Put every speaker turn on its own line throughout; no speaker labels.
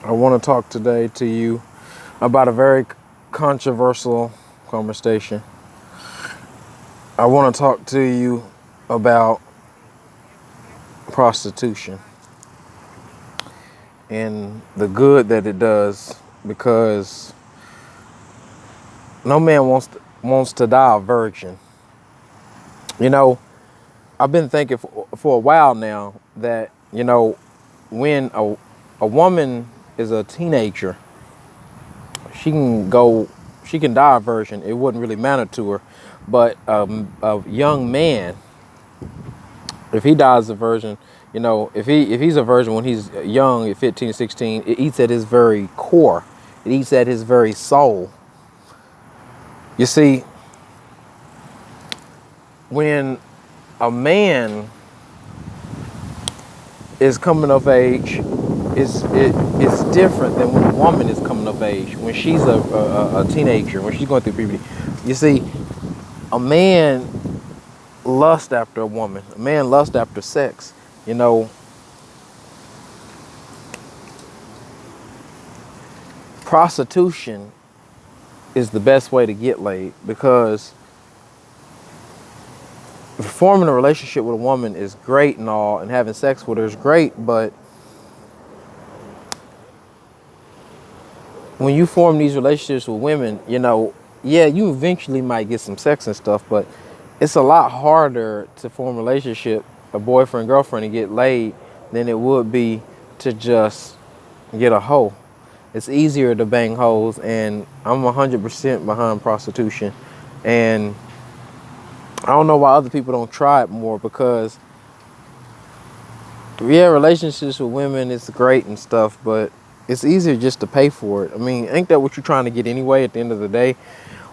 I want to talk today to you about a very controversial conversation. I want to talk to you about prostitution and the good that it does, because no man wants to die a virgin. You know, I've been thinking for a while now that, when a woman is a teenager, she can die a virgin. It wouldn't really matter to her. But a young man, if he dies a virgin, if he's a virgin when he's young, at 15, 16, it eats at his very core. It eats at his very soul. You see, when a man is coming of age, it's different than when a woman is coming of age. When she's a teenager, when she's going through puberty. You see, a man lusts after a woman. A man lusts after sex. Prostitution is the best way to get laid, because forming a relationship with a woman is great and all, and having sex with her is great, but when you form these relationships with women, yeah, you eventually might get some sex and stuff, but it's a lot harder to form a relationship, a boyfriend, girlfriend, and get laid than it would be to just get a hoe. It's easier to bang hoes, and I'm 100% behind prostitution. And I don't know why other people don't try it more, because yeah, relationships with women is great and stuff, but it's easier just to pay for it. I mean, ain't that what you're trying to get anyway at the end of the day?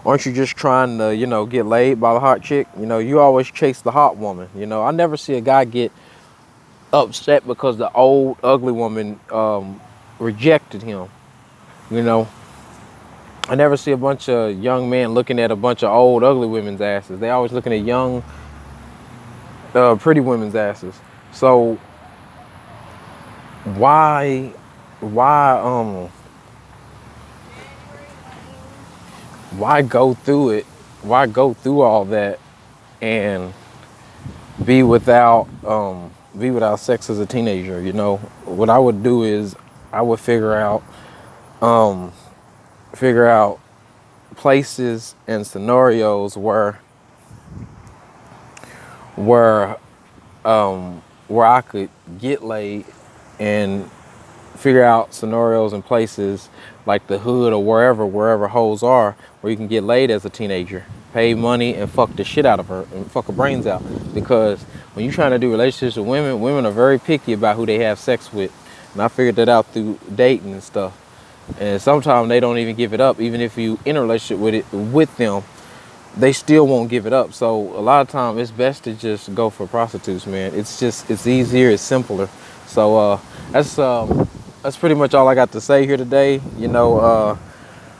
Aren't you just trying to, get laid by the hot chick? You always chase the hot woman. I never see a guy get upset because the old, ugly woman rejected him. I never see a bunch of young men looking at a bunch of old, ugly women's asses. They always looking at young, pretty women's asses. So why go through it? Why go through all that and be without sex as a teenager? What I would do is I would figure out places and scenarios where I could get laid, and figure out scenarios and places like the hood or wherever hoes are, where you can get laid as a teenager, pay money, and fuck the shit out of her and fuck her brains out. Because when you're trying to do relationships with women are very picky about who they have sex with. And I figured that out through dating and stuff. And sometimes they don't even give it up. Even if you in a relationship with them, they still won't give it up. So a lot of times it's best to just go for prostitutes, man. It's easier, it's simpler. So that's pretty much all I got to say here today.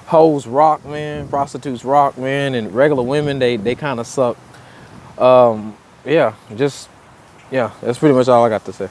Hoes rock, man. Prostitutes rock, man. And regular women, they kind of suck. That's pretty much all I got to say.